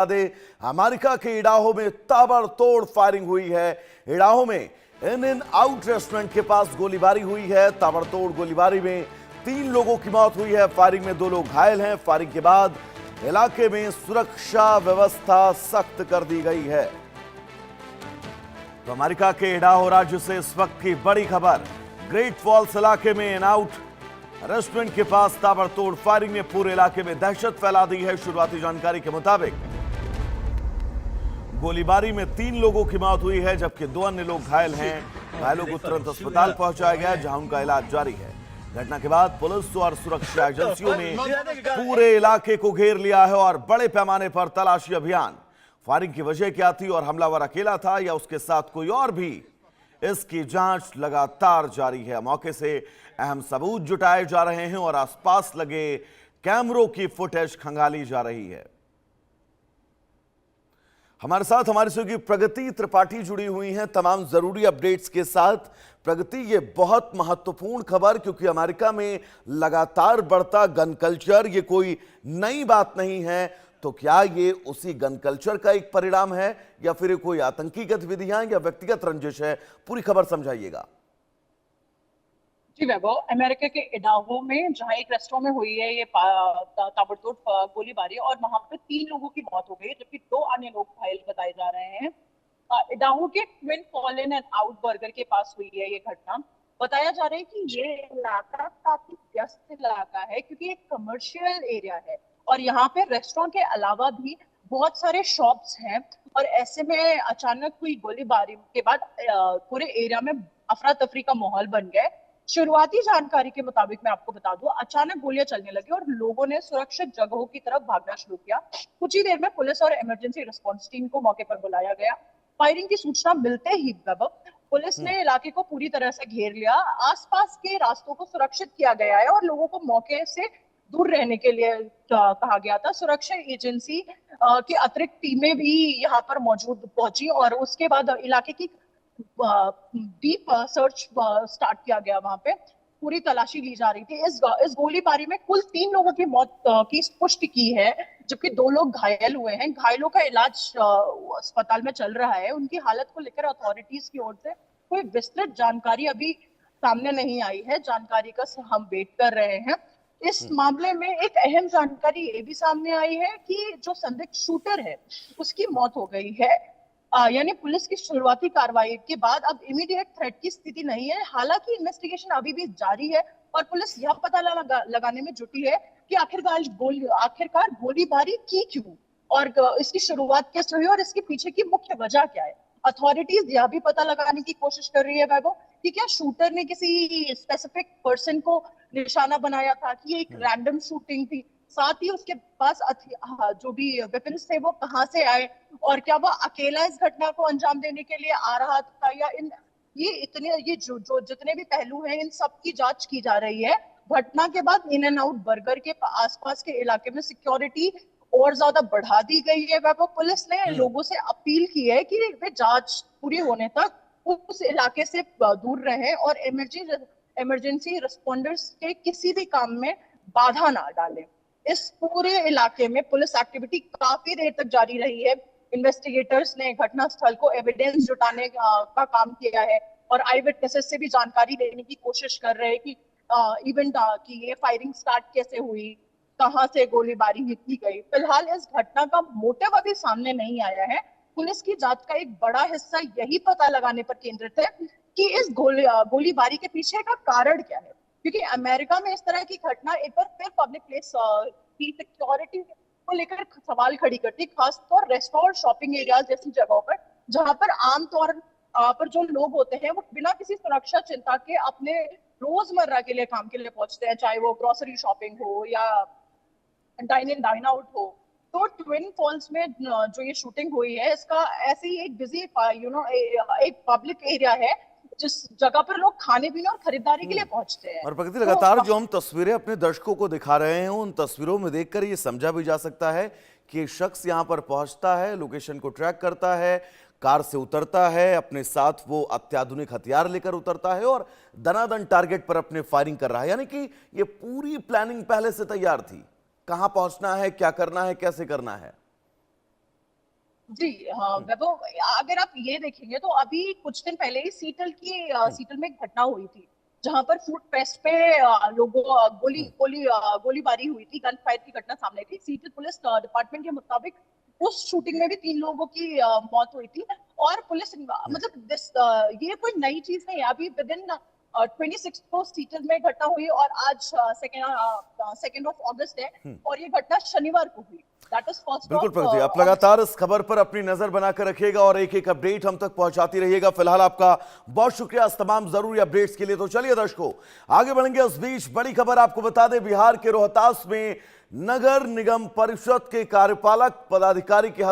दे, America के Idaho में ताबड़तोड़ फायरिंग हुई है। इडाहो में इन इन आउट रेस्टोरेंट के पास गोलीबारी हुई है। ताबड़तोड़ गोलीबारी में 3 लोगों की मौत हुई है। फायरिंग में 2 लोग घायल हैं। फायरिंग के बाद इलाके में सुरक्षा व्यवस्था सख्त कर दी गई है। तो अमेरिका के इडाहो राज्य से इस वक्त की बड़ी खबर। ग्रेट फॉल्स इलाके में इन आउट रेस्टोरेंट के पास ताबड़तोड़ फायरिंग ने पूरे इलाके में दहशत फैला दी है। शुरुआती जानकारी के मुताबिक गोलीबारी में 3 लोगों की मौत हुई है, जबकि 2 अन्य लोग घायल हैं। घायलों को तुरंत अस्पताल पहुंचाया गया, जहां उनका इलाज जारी है। घटना के बाद पुलिस और सुरक्षा एजेंसियों ने पूरे इलाके को घेर लिया है और बड़े पैमाने पर तलाशी अभियान। फायरिंग की वजह क्या थी और हमलावर अकेला था या उसके साथ कोई और भी, इसकी जांच लगातार जारी है। मौके से अहम सबूत जुटाए जा रहे हैं और आसपास लगे कैमरों की फुटेज खंगाली जा रही है। हमारे साथ हमारी सहयोगी प्रगति त्रिपाठी जुड़ी हुई हैं तमाम जरूरी अपडेट्स के साथ। प्रगति, ये बहुत महत्वपूर्ण खबर, क्योंकि अमेरिका में लगातार बढ़ता गन कल्चर ये कोई नई बात नहीं है। तो क्या ये उसी गन कल्चर का एक परिणाम है या फिर कोई आतंकी गतिविधियां या व्यक्तिगत रंजिश है? पूरी खबर समझाइएगा। जी वैभव, अमेरिका के इडाहो में जहां एक रेस्टोरेंट में हुई है ये ताबड़तोड़ गोलीबारी और वहां पे 3 लोगों की मौत हो गई, जबकि 2 अन्य लोग घायल बताए जा रहे हैं। इडाहो के twin fallen and out burger के पास हुई है ये घटना। बताया जा रहा है कि ये इलाका काफी व्यस्त इलाका है, क्योंकि एक कमर्शियल एरिया है और यहाँ पे रेस्टोरेंट के अलावा भी बहुत सारे शॉप्स हैं। और ऐसे में अचानक हुई गोलीबारी के बाद पूरे एरिया में अफरा तफरी का माहौल बन गया। शुरुआती जानकारी के मुताबिक मैं आपको बता दूं, अचानक गोलियां चलने लगी और लोगों ने सुरक्षित जगहों की तरफ भागना शुरू किया। कुछ ही देर में पुलिस और इमरजेंसी रिस्पांस टीम को मौके पर बुलाया गया। फायरिंग की सूचना मिलते ही पुलिस ने इलाके को पूरी तरह से घेर लिया। आसपास के रास्तों को सुरक्षित किया गया है और लोगों को मौके से दूर रहने के लिए कहा गया था। सुरक्षा एजेंसी की अतिरिक्त टीमें भी यहाँ पर मौजूद पहुंची और उसके बाद इलाके की डीप सर्च स्टार्ट किया गया। वहां पे पूरी तलाशी ली जा रही थी। इस गोलीबारी में कुल 3 लोगों की मौत की पुष्टि की है, जबकि 2 लोग घायल हुए हैं। घायलों का इलाज अस्पताल में चल रहा है। उनकी हालत को लेकर अथॉरिटीज की ओर से कोई विस्तृत जानकारी अभी सामने नहीं आई है। जानकारी का हम वेट कर रहे हैं। इस मामले में एक अहम जानकारी ये भी सामने आई है कि जो संदिग्ध शूटर है उसकी मौत हो गई है। यानी पुलिस की शुरुआती कार्रवाई के बाद अब इमीडिएट थ्रेट की स्थिति नहीं है। हालांकि इन्वेस्टिगेशन अभी भी जारी है और पुलिस यह पता लगाने में जुटी है कि आखिरकार गोलीबारी की क्यों और इसकी शुरुआत कैसे हुई और इसके पीछे की मुख्य वजह क्या है। अथॉरिटीज यह भी पता लगाने की कोशिश कर रही है वैभव कि क्या शूटर ने किसी स्पेसिफिक पर्सन को निशाना बनाया था, कि ये एक रैंडम शूटिंग थी। साथ ही उसके पास जो भी वेपन्स थे वो कहां से आए और क्या वो अकेला इस घटना को अंजाम देने के लिए आ रहा था या ये जो जितने भी पहलू हैं इन सब की जांच की जा रही है। घटना के बाद इन एंड आउट बर्गर के आसपास के इलाके में सिक्योरिटी और ज्यादा बढ़ा दी गई है। वह पुलिस ने लोगों से अपील की है कि वे जांच पूरी होने तक उस इलाके से दूर रहें और इमरजेंसी रिस्पॉन्डर्स के किसी भी काम में बाधा ना डालें। इस पूरे इलाके में पुलिस एक्टिविटी काफी देर तक जारी रही है। इन्वेस्टिगेटर्स ने घटनास्थल को एविडेंस जुटाने का काम किया है और आई विटनेसेस से भी जानकारी लेने की कोशिश कर रहे हैं कि इवेंट की ये फायरिंग स्टार्ट कैसे हुई, कहां से गोलीबारी की गई। फिलहाल इस घटना का मोटिव अभी सामने नहीं आया है। पुलिस की जांच का एक बड़ा हिस्सा यही पता लगाने पर केंद्रित है कि इस गोलीबारी के पीछे का कारण क्या है, क्योंकि अमेरिका में इस तरह की घटना एक बार फिर पब्लिक प्लेस की सिक्योरिटी को लेकर सवाल खड़ी करती, खासतौर रेस्टोरेंट, शॉपिंग एरियाज जैसी जगहों पर, जहां पर आमतौर पर जो लोग होते हैं वो बिना किसी सुरक्षा चिंता के अपने रोजमर्रा के लिए काम के लिए पहुंचते हैं, चाहे वो ग्रोसरी शॉपिंग हो या डाइन इन डाइन आउट हो। तो ट्विन फॉल्स में जो ये शूटिंग हुई है इसका ऐसे ही एक बिजी एक पब्लिक एरिया है जिस जगह पर लोग खाने पीने और खरीदारी के लिए पहुंचते हैं। और प्रगति, लगातार जो हम तस्वीरें अपने दर्शकों को दिखा रहे हैं उन तस्वीरों में देखकर ये समझा भी जा सकता है कि शख्स यहां पर पहुंचता है, लोकेशन को ट्रैक करता है, कार से उतरता है, अपने साथ वो अत्याधुनिक हथियार लेकर उतरता है और दनादन टारगेट पर अपने फायरिंग कर रहा है। यानी कि ये पूरी प्लानिंग पहले से तैयार थी, कहां पहुंचना है, क्या करना है, कैसे करना है। जी हाँ वैभव, अगर आप ये देखेंगे तो अभी कुछ दिन पहले ही सीटल में एक घटना हुई थी जहां पर फूड फेस्ट पे लोगों गोलीबारी हुई थी, गन फायर की घटना सामने आई थी। सीटल पुलिस डिपार्टमेंट के मुताबिक उस शूटिंग में भी 3 लोगों की मौत हुई थी। और पुलिस मतलब ये कोई नई चीज नहीं है। अभी विद इन 26 को सीटल में घटना हुई और आज सेकेंड ऑफ अगस्त है और ये घटना शनिवार को हुई। दैट इज फर्स्ट बिल्कुल ऑफ प्रगति, आप लगातार इस खबर पर अपनी नजर बनाकर रखिएगा और एक एक अपडेट हम तक पहुंचाती रहिएगा। फिलहाल आपका बहुत शुक्रिया इस तमाम जरूरी अपडेट्स के लिए। तो चलिए दर्शकों, आगे बढ़ेंगे। इस बीच बड़ी खबर आपको बता दें, बिहार के रोहतास में नगर निगम परिषद के कार्यपालक पदाधिकारी की हत्या